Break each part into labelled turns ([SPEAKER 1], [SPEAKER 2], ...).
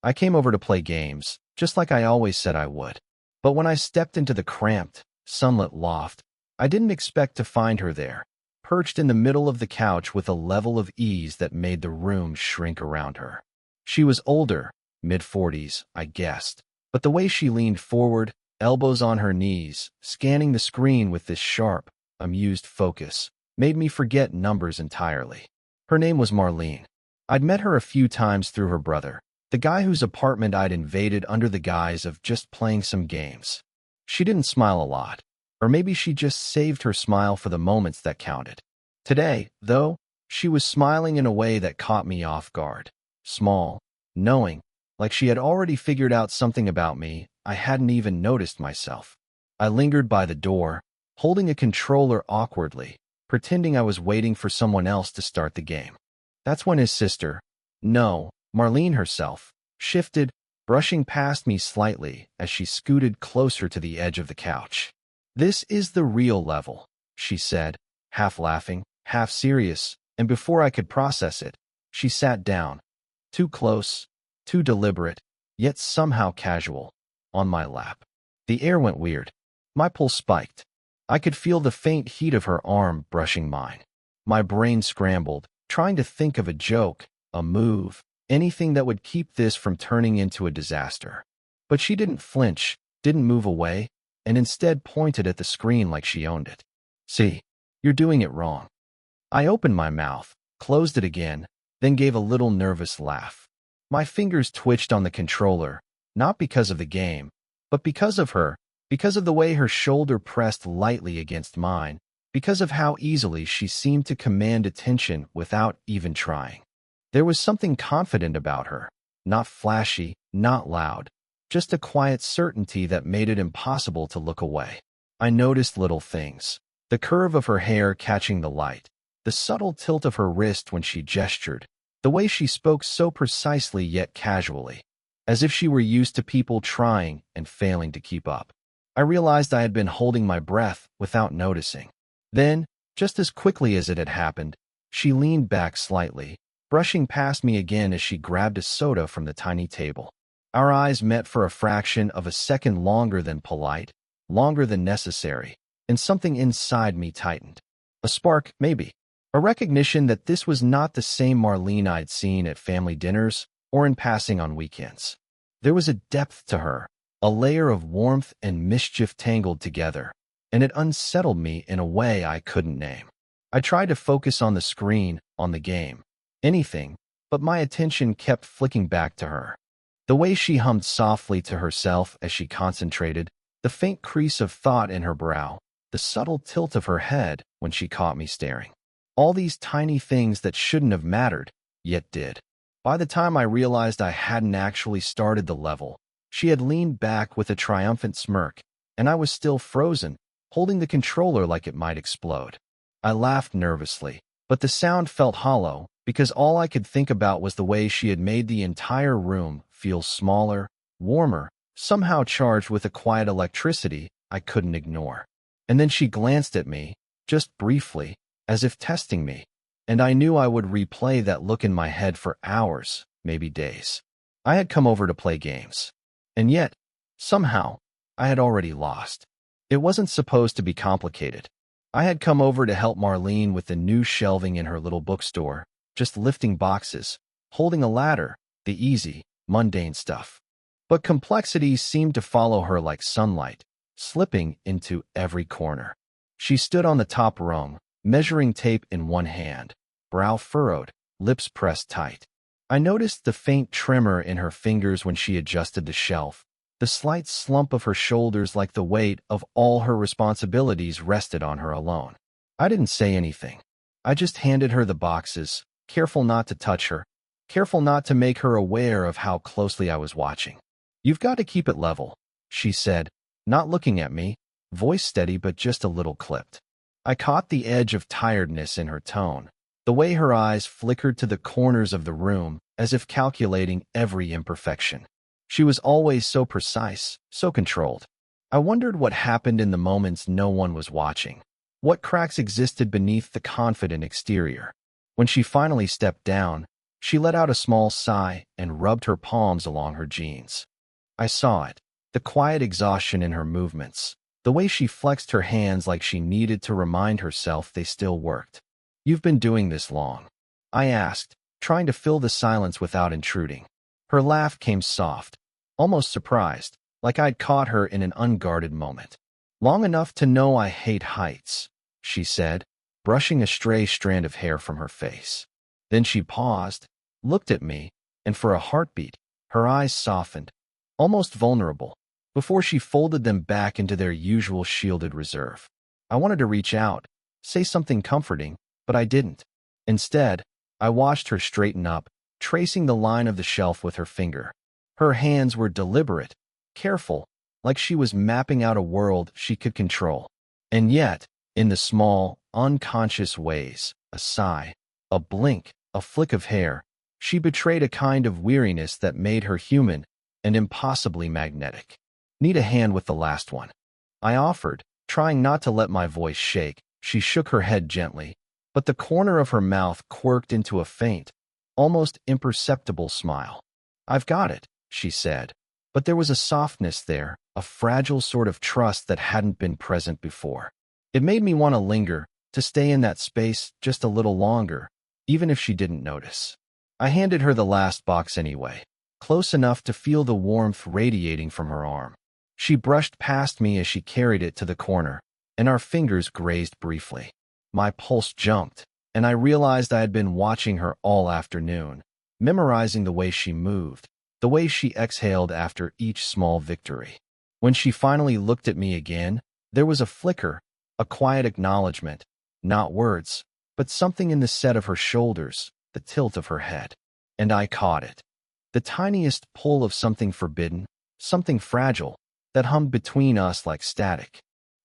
[SPEAKER 1] I came over to play games, just like I always said I would. But when I stepped into the cramped, sunlit loft, I didn't expect to find her there, perched in the middle of the couch with a level of ease that made the room shrink around her. She was older, mid-40s, I guessed, but the way she leaned forward, elbows on her knees, scanning the screen with this sharp, amused focus, made me forget numbers entirely. Her name was Marlene. I'd met her a few times through her brother, the guy whose apartment I'd invaded under the guise of just playing some games. She didn't smile a lot, or maybe she just saved her smile for the moments that counted. Today, though, she was smiling in a way that caught me off guard. Small, knowing, like she had already figured out something about me I hadn't even noticed myself. I lingered by the door, holding a controller awkwardly, pretending I was waiting for someone else to start the game. That's when his sister, no, Marlene herself, shifted, brushing past me slightly as she scooted closer to the edge of the couch. "This is the real level," she said, half laughing, half serious, and before I could process it, she sat down, too close, too deliberate, yet somehow casual, on my lap. The air went weird. My pulse spiked. I could feel the faint heat of her arm brushing mine. My brain scrambled, trying to think of a joke, a move, anything that would keep this from turning into a disaster. But she didn't flinch, didn't move away, and instead pointed at the screen like she owned it. "See, you're doing it wrong." I opened my mouth, closed it again, then gave a little nervous laugh. My fingers twitched on the controller, not because of the game, but because of her, because of the way her shoulder pressed lightly against mine, because of how easily she seemed to command attention without even trying. There was something confident about her, not flashy, not loud, just a quiet certainty that made it impossible to look away. I noticed little things, the curve of her hair catching the light, the subtle tilt of her wrist when she gestured, the way she spoke so precisely yet casually, as if she were used to people trying and failing to keep up. I realized I had been holding my breath without noticing. Then, just as quickly as it had happened, she leaned back slightly, brushing past me again as she grabbed a soda from the tiny table. Our eyes met for a fraction of a second longer than polite, longer than necessary, and something inside me tightened. A spark, maybe. A recognition that this was not the same Marlene I'd seen at family dinners or in passing on weekends. There was a depth to her, a layer of warmth and mischief tangled together, and it unsettled me in a way I couldn't name. I tried to focus on the screen, on the game, anything, but my attention kept flicking back to her. The way she hummed softly to herself as she concentrated, the faint crease of thought in her brow, the subtle tilt of her head when she caught me staring. All these tiny things that shouldn't have mattered, yet did. By the time I realized I hadn't actually started the level, she had leaned back with a triumphant smirk, and I was still frozen, holding the controller like it might explode. I laughed nervously, but the sound felt hollow because all I could think about was the way she had made the entire room feel smaller, warmer, somehow charged with a quiet electricity I couldn't ignore. And then she glanced at me, just briefly, as if testing me, and I knew I would replay that look in my head for hours, maybe days. I had come over to play games. And yet, somehow, I had already lost. It wasn't supposed to be complicated. I had come over to help Marlene with the new shelving in her little bookstore, just lifting boxes, holding a ladder, the easy, mundane stuff. But complexity seemed to follow her like sunlight, slipping into every corner. She stood on the top rung, measuring tape in one hand, brow furrowed, lips pressed tight. I noticed the faint tremor in her fingers when she adjusted the shelf, the slight slump of her shoulders like the weight of all her responsibilities rested on her alone. I didn't say anything. I just handed her the boxes, careful not to touch her, careful not to make her aware of how closely I was watching. "You've got to keep it level," she said, not looking at me, voice steady but just a little clipped. I caught the edge of tiredness in her tone, the way her eyes flickered to the corners of the room as if calculating every imperfection. She was always so precise, so controlled. I wondered what happened in the moments no one was watching. What cracks existed beneath the confident exterior. When she finally stepped down, She let out a small sigh and rubbed her palms along her jeans. I saw it, the quiet exhaustion in her movements, the way she flexed her hands like she needed to remind herself they still worked. "You've been doing this long?" I asked, trying to fill the silence without intruding. Her laugh came soft, almost surprised, like I'd caught her in an unguarded moment. "Long enough to know I hate heights," she said, brushing a stray strand of hair from her face. Then she paused, looked at me, and for a heartbeat, her eyes softened, almost vulnerable, before she folded them back into their usual shielded reserve. I wanted to reach out, say something comforting, but I didn't. Instead, I watched her straighten up, tracing the line of the shelf with her finger. Her hands were deliberate, careful, like she was mapping out a world she could control. And yet, in the small, unconscious ways, a sigh, a blink, a flick of hair, she betrayed a kind of weariness that made her human and impossibly magnetic. "Need a hand with the last one?" I offered, trying not to let my voice shake. She shook her head gently, but the corner of her mouth quirked into a faint, almost imperceptible smile. "I've got it," she said, but there was a softness there, a fragile sort of trust that hadn't been present before. It made me want to linger, to stay in that space just a little longer, even if she didn't notice. I handed her the last box anyway, close enough to feel the warmth radiating from her arm. She brushed past me as she carried it to the corner, and our fingers grazed briefly. My pulse jumped, and I realized I had been watching her all afternoon, memorizing the way she moved, the way she exhaled after each small victory. When she finally looked at me again, there was a flicker, a quiet acknowledgement, not words, but something in the set of her shoulders, the tilt of her head. And I caught it. The tiniest pull of something forbidden, something fragile, that hummed between us like static.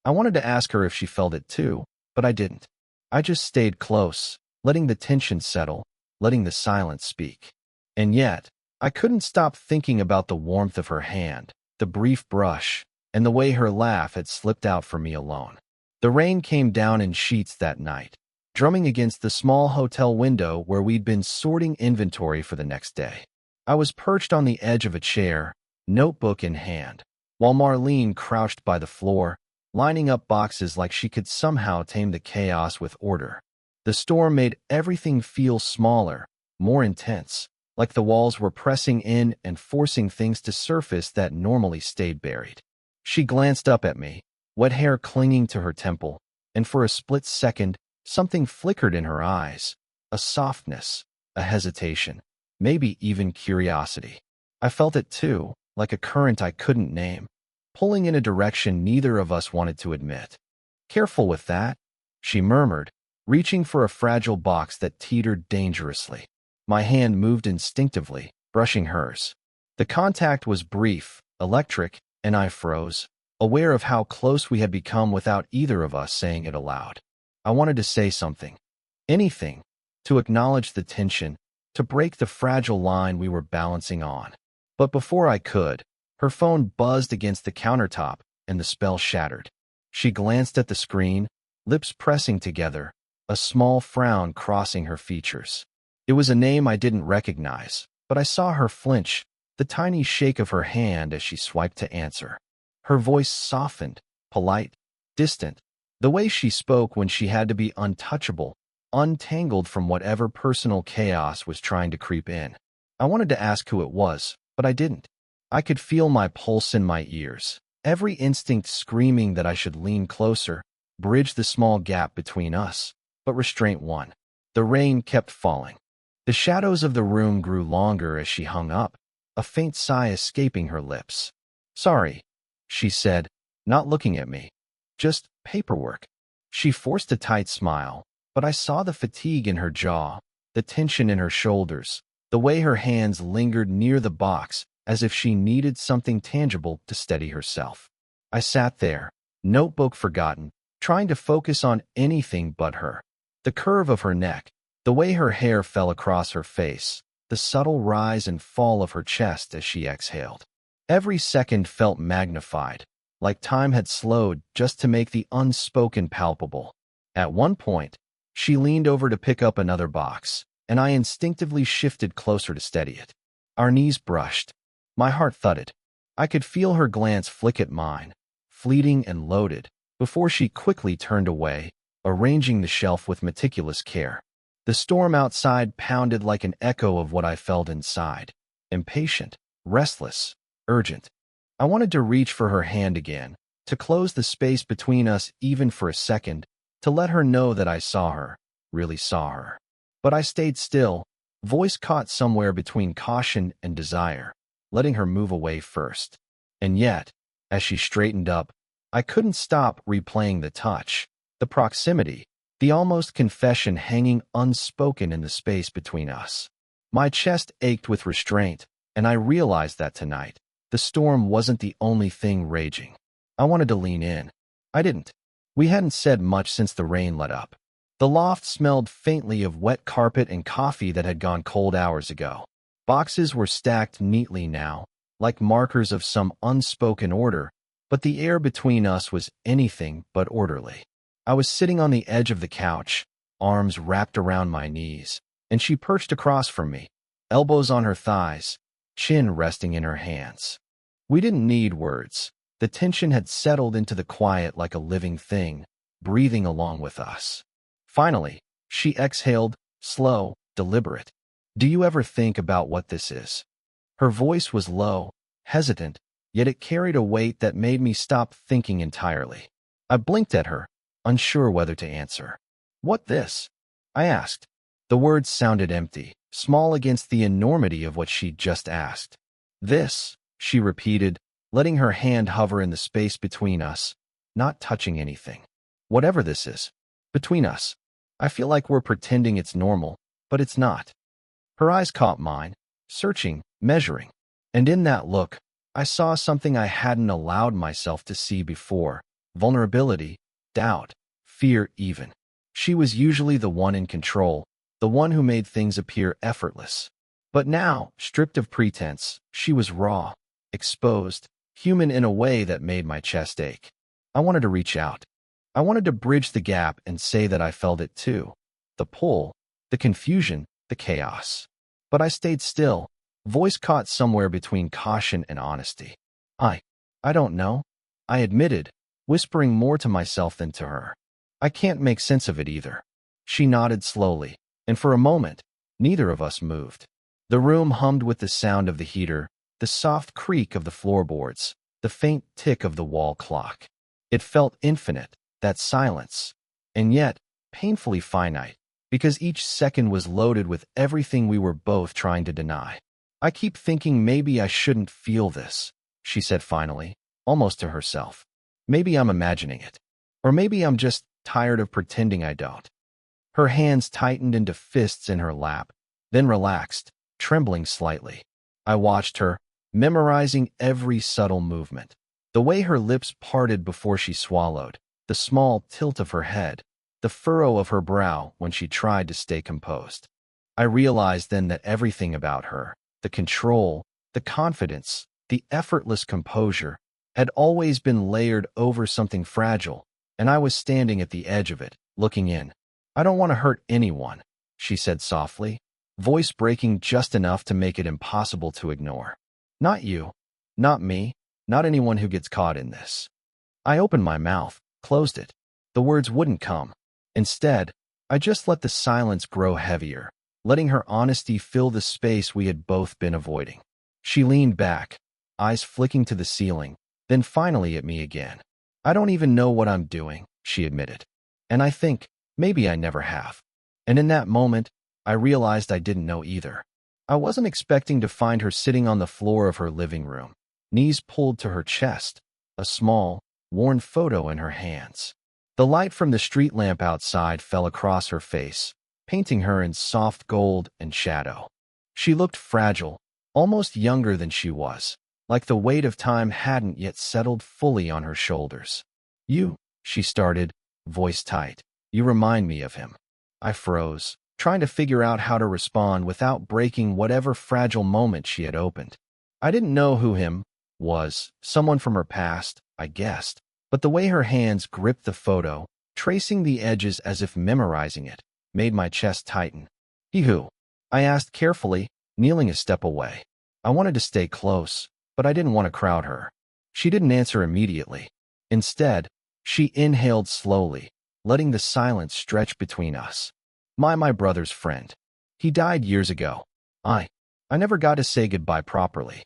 [SPEAKER 1] I wanted to ask her if she felt it too, but I didn't. I just stayed close, letting the tension settle, letting the silence speak. And yet, I couldn't stop thinking about the warmth of her hand, the brief brush, and the way her laugh had slipped out for me alone. The rain came down in sheets that night, drumming against the small hotel window where we'd been sorting inventory for the next day. I was perched on the edge of a chair, notebook in hand, while Marlene crouched by the floor, lining up boxes like she could somehow tame the chaos with order. The storm made everything feel smaller, more intense, like the walls were pressing in and forcing things to surface that normally stayed buried. She glanced up at me, wet hair clinging to her temple, and for a split second, something flickered in her eyes, a softness, a hesitation, maybe even curiosity. I felt it too, like a current I couldn't name, pulling in a direction neither of us wanted to admit. "Careful with that," she murmured, reaching for a fragile box that teetered dangerously. My hand moved instinctively, brushing hers. The contact was brief, electric, and I froze, aware of how close we had become without either of us saying it aloud. I wanted to say something. Anything. To acknowledge the tension, to break the fragile line we were balancing on. But before I could, her phone buzzed against the countertop, and the spell shattered. She glanced at the screen, lips pressing together, a small frown crossing her features. It was a name I didn't recognize, but I saw her flinch, the tiny shake of her hand as she swiped to answer. Her voice softened, polite, distant, the way she spoke when she had to be untouchable, untangled from whatever personal chaos was trying to creep in. I wanted to ask who it was, but I didn't. I could feel my pulse in my ears, every instinct screaming that I should lean closer, bridge the small gap between us, but restraint won. The rain kept falling. The shadows of the room grew longer as she hung up, a faint sigh escaping her lips. "Sorry," she said, not looking at me. "Just paperwork." She forced a tight smile, but I saw the fatigue in her jaw, the tension in her shoulders, the way her hands lingered near the box as if she needed something tangible to steady herself. I sat there, notebook forgotten, trying to focus on anything but her. The curve of her neck, the way her hair fell across her face, the subtle rise and fall of her chest as she exhaled. Every second felt magnified, like time had slowed just to make the unspoken palpable. At one point, she leaned over to pick up another box, and I instinctively shifted closer to steady it. Our knees brushed. My heart thudded. I could feel her glance flick at mine, fleeting and loaded, before she quickly turned away, arranging the shelf with meticulous care. The storm outside pounded like an echo of what I felt inside. Impatient, restless, urgent. I wanted to reach for her hand again, to close the space between us even for a second, to let her know that I saw her, really saw her. But I stayed still, voice caught somewhere between caution and desire, letting her move away first. And yet, as she straightened up, I couldn't stop replaying the touch, the proximity, the almost confession hanging unspoken in the space between us. My chest ached with restraint, and I realized that tonight, the storm wasn't the only thing raging. I wanted to lean in. I didn't. We hadn't said much since the rain let up. The loft smelled faintly of wet carpet and coffee that had gone cold hours ago. Boxes were stacked neatly now, like markers of some unspoken order, but the air between us was anything but orderly. I was sitting on the edge of the couch, arms wrapped around my knees, and she perched across from me, elbows on her thighs, chin resting in her hands. We didn't need words. The tension had settled into the quiet like a living thing, breathing along with us. Finally, she exhaled, slow, deliberate. "Do you ever think about what this is?" Her voice was low, hesitant, yet it carried a weight that made me stop thinking entirely. I blinked at her, unsure whether to answer. "What this?" I asked. The words sounded empty, small against the enormity of what she'd just asked. "This," she repeated, letting her hand hover in the space between us, not touching anything. "Whatever this is, between us. I feel like we're pretending it's normal, but it's not." Her eyes caught mine, searching, measuring. And in that look, I saw something I hadn't allowed myself to see before: vulnerability, doubt, fear even. She was usually the one in control, the one who made things appear effortless. But now, stripped of pretense, she was raw, exposed, human in a way that made my chest ache. I wanted to reach out. I wanted to bridge the gap and say that I felt it too. The pull, the confusion, the chaos. But I stayed still, voice caught somewhere between caution and honesty. I don't know," I admitted, whispering more to myself than to her. "I can't make sense of it either." She nodded slowly, and for a moment, neither of us moved. The room hummed with the sound of the heater, the soft creak of the floorboards, the faint tick of the wall clock. It felt infinite, that silence, and yet painfully finite, because each second was loaded with everything we were both trying to deny. "I keep thinking maybe I shouldn't feel this," she said finally, almost to herself. "Maybe I'm imagining it. Or maybe I'm just tired of pretending I don't." Her hands tightened into fists in her lap, then relaxed, trembling slightly. I watched her, memorizing every subtle movement. The way her lips parted before she swallowed, the small tilt of her head, the furrow of her brow when she tried to stay composed. I realized then that everything about her, the control, the confidence, the effortless composure, had always been layered over something fragile, and I was standing at the edge of it, looking in. "I don't want to hurt anyone," she said softly, voice breaking just enough to make it impossible to ignore. "Not you, not me, not anyone who gets caught in this." I opened my mouth, closed it. The words wouldn't come. Instead, I just let the silence grow heavier, letting her honesty fill the space we had both been avoiding. She leaned back, eyes flicking to the ceiling, then finally at me again. "I don't even know what I'm doing," she admitted. "And I think, maybe I never have." And in that moment, I realized I didn't know either. I wasn't expecting to find her sitting on the floor of her living room, knees pulled to her chest, a small, worn photo in her hands. The light from the street lamp outside fell across her face, painting her in soft gold and shadow. She looked fragile, almost younger than she was, like the weight of time hadn't yet settled fully on her shoulders. "You," she started, voice tight. "You remind me of him." I froze, trying to figure out how to respond without breaking whatever fragile moment she had opened. I didn't know who him was, someone from her past, I guessed, but the way her hands gripped the photo, tracing the edges as if memorizing it, made my chest tighten. "He who?" I asked carefully, kneeling a step away. I wanted to stay close, but I didn't want to crowd her. She didn't answer immediately. Instead, she inhaled slowly, letting the silence stretch between us. My brother's friend. He died years ago. I never got to say goodbye properly.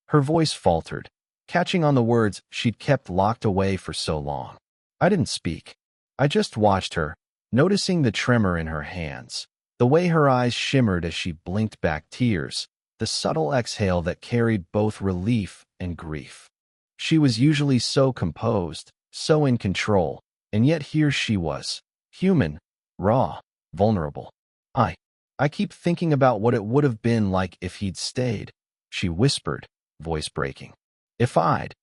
[SPEAKER 1] Her voice faltered, catching on the words she'd kept locked away for so long. I didn't speak. I just watched her, noticing the tremor in her hands, the way her eyes shimmered as she blinked back tears, the subtle exhale that carried both relief and grief. She was usually so composed, so in control, and yet here she was, human, raw, vulnerable. I keep thinking about what it would have been like if he'd stayed, she whispered, voice breaking. If I'd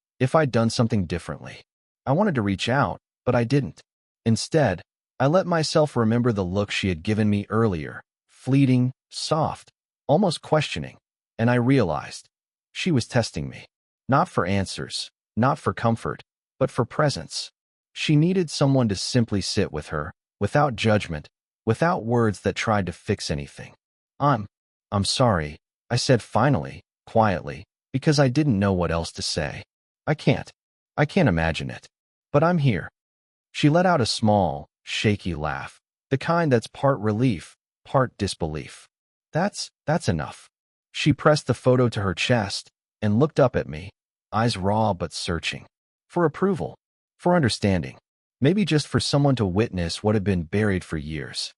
[SPEAKER 1] done something differently. I wanted to reach out, but I didn't. Instead, I let myself remember the look she had given me earlier, fleeting, soft, almost questioning, and I realized she was testing me. Not for answers, not for comfort, but for presence. She needed someone to simply sit with her, without judgment, without words that tried to fix anything. I'm sorry, I said finally, quietly, because I didn't know what else to say. I can't imagine it. But I'm here. She let out a small, shaky laugh, the kind that's part relief, part disbelief. That's enough. She pressed the photo to her chest and looked up at me, eyes raw but searching. For approval, for understanding, maybe just for someone to witness what had been buried for years.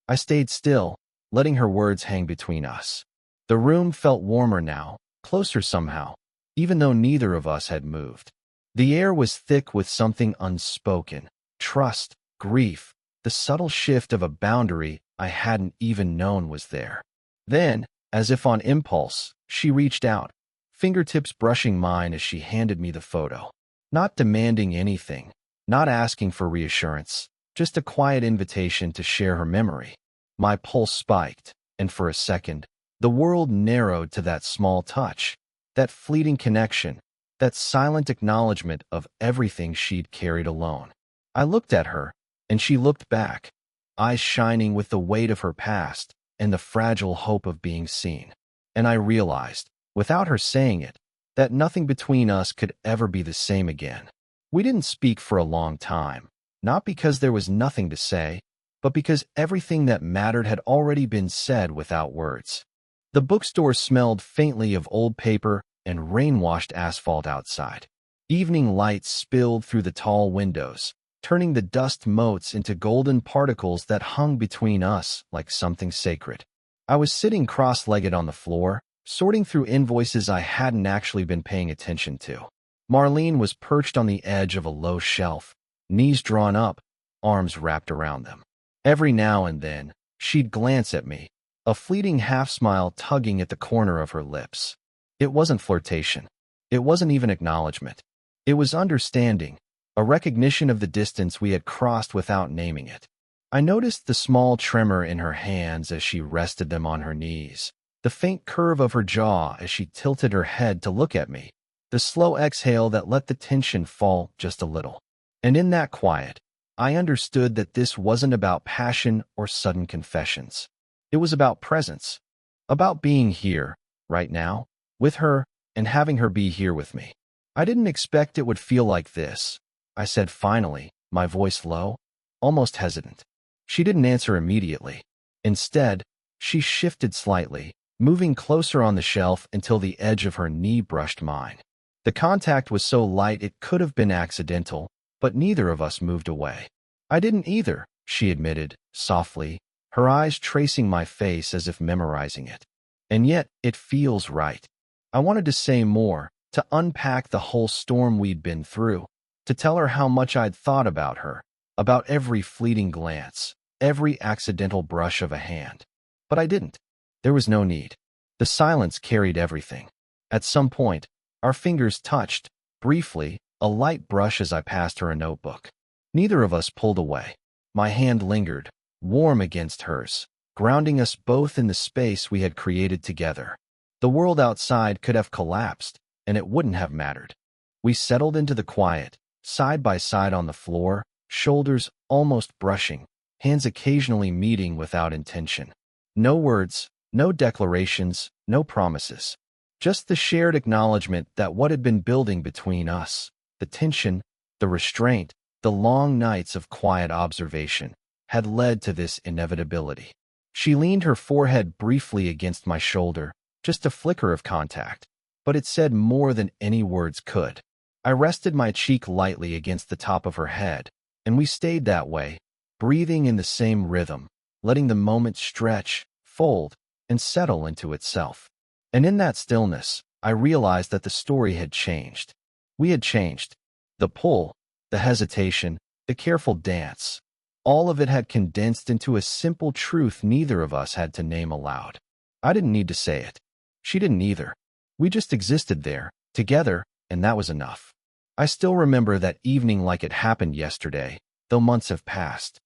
[SPEAKER 1] I stayed still, letting her words hang between us. The room felt warmer now, closer somehow, even though neither of us had moved. The air was thick with something unspoken, trust, grief, the subtle shift of a boundary I hadn't even known was there. Then, as if on impulse, she reached out, fingertips brushing mine as she handed me the photo. Not demanding anything, not asking for reassurance, just a quiet invitation to share her memory. My pulse spiked, and for a second, the world narrowed to that small touch, that fleeting connection, that silent acknowledgement of everything she'd carried alone. I looked at her, and she looked back, eyes shining with the weight of her past and the fragile hope of being seen. And I realized, without her saying it, that nothing between us could ever be the same again. We didn't speak for a long time, not because there was nothing to say, but because everything that mattered had already been said without words. The bookstore smelled faintly of old paper and rain-washed asphalt outside. Evening light spilled through the tall windows, turning the dust motes into golden particles that hung between us like something sacred. I was sitting cross-legged on the floor, sorting through invoices I hadn't actually been paying attention to. Marlene was perched on the edge of a low shelf, knees drawn up, arms wrapped around them. Every now and then, she'd glance at me, a fleeting half-smile tugging at the corner of her lips. It wasn't flirtation. It wasn't even acknowledgement. It was understanding, a recognition of the distance we had crossed without naming it. I noticed the small tremor in her hands as she rested them on her knees, the faint curve of her jaw as she tilted her head to look at me, the slow exhale that let the tension fall just a little. And in that quiet, I understood that this wasn't about passion or sudden confessions. It was about presence, about being here, right now, with her, and having her be here with me. I didn't expect it would feel like this, I said finally, my voice low, almost hesitant. She didn't answer immediately. Instead, she shifted slightly, moving closer on the shelf until the edge of her knee brushed mine. The contact was so light it could have been accidental, but neither of us moved away. I didn't either, she admitted, softly, her eyes tracing my face as if memorizing it. And yet, it feels right. I wanted to say more, to unpack the whole storm we'd been through, to tell her how much I'd thought about her, about every fleeting glance, every accidental brush of a hand. But I didn't. There was no need. The silence carried everything. At some point, our fingers touched, briefly, a light brush as I passed her a notebook. Neither of us pulled away. My hand lingered, warm against hers, grounding us both in the space we had created together. The world outside could have collapsed, and it wouldn't have mattered. We settled into the quiet, side by side on the floor, shoulders almost brushing, hands occasionally meeting without intention. No words, No declarations, no promises. Just the shared acknowledgement that what had been building between us, the tension, the restraint, the long nights of quiet observation, had led to this inevitability. She leaned her forehead briefly against my shoulder, just a flicker of contact, but it said more than any words could. I rested my cheek lightly against the top of her head, and we stayed that way, breathing in the same rhythm, letting the moment stretch, fold, and settle into itself. And in that stillness, I realized that the story had changed. We had changed. The pull, the hesitation, the careful dance, all of it had condensed into a simple truth neither of us had to name aloud. I didn't need to say it. She didn't either. We just existed there, together, and that was enough. I still remember that evening like it happened yesterday, though months have passed.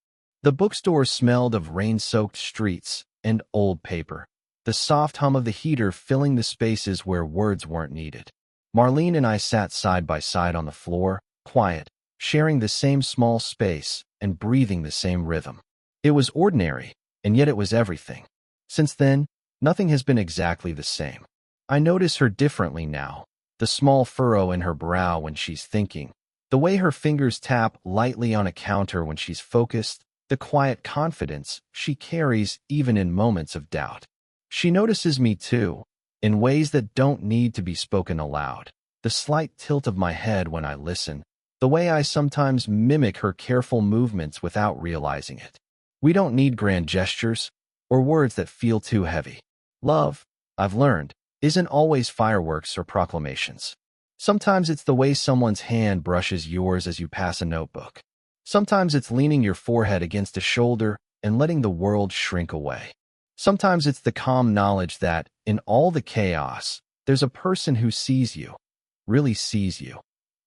[SPEAKER 1] The bookstore smelled of rain-soaked streets and old paper, the soft hum of the heater filling the spaces where words weren't needed. Marlene and I sat side by side on the floor, quiet, sharing the same small space and breathing the same rhythm. It was ordinary, and yet it was everything. Since then, nothing has been exactly the same. I notice her differently now, the small furrow in her brow when she's thinking, the way her fingers tap lightly on a counter when she's focused, the quiet confidence she carries even in moments of doubt. She notices me too, in ways that don't need to be spoken aloud. The slight tilt of my head when I listen, the way I sometimes mimic her careful movements without realizing it. We don't need grand gestures or words that feel too heavy. Love, I've learned, isn't always fireworks or proclamations. Sometimes it's the way someone's hand brushes yours as you pass a notebook. Sometimes it's leaning your forehead against a shoulder and letting the world shrink away. Sometimes it's the calm knowledge that, in all the chaos, there's a person who sees you, really sees you,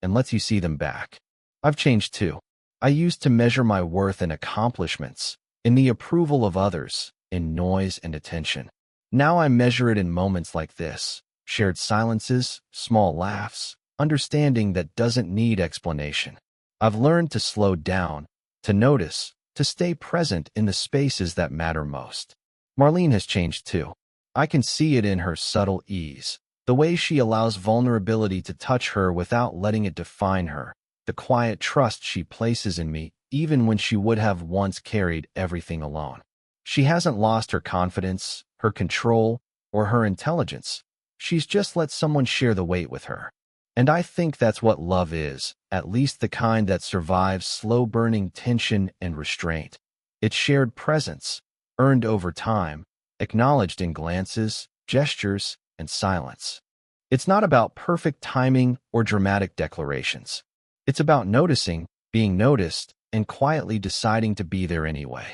[SPEAKER 1] and lets you see them back. I've changed too. I used to measure my worth in accomplishments, in the approval of others, in noise and attention. Now I measure it in moments like this, shared silences, small laughs, understanding that doesn't need explanation. I've learned to slow down, to notice, to stay present in the spaces that matter most. Marlene has changed too. I can see it in her subtle ease, the way she allows vulnerability to touch her without letting it define her, the quiet trust she places in me even when she would have once carried everything alone. She hasn't lost her confidence, her control, or her intelligence. She's just let someone share the weight with her. And I think that's what love is, at least the kind that survives slow-burning tension and restraint. It's shared presence, earned over time, acknowledged in glances, gestures, and silence. It's not about perfect timing or dramatic declarations. It's about noticing, being noticed, and quietly deciding to be there anyway.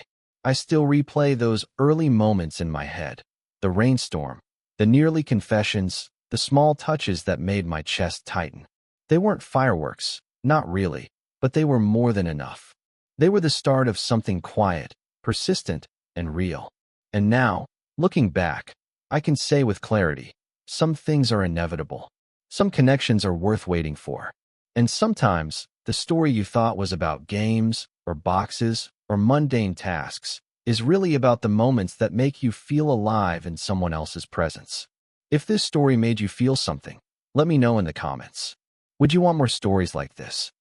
[SPEAKER 1] I still replay those early moments in my head. The rainstorm, the nearly confessions, the small touches that made my chest tighten. They weren't fireworks, not really, but they were more than enough. They were the start of something quiet, persistent, and real. And now, looking back, I can say with clarity, some things are inevitable. Some connections are worth waiting for. And sometimes, the story you thought was about games, or boxes, or mundane tasks, is really about the moments that make you feel alive in someone else's presence. If this story made you feel something, let me know in the comments. Would you want more stories like this?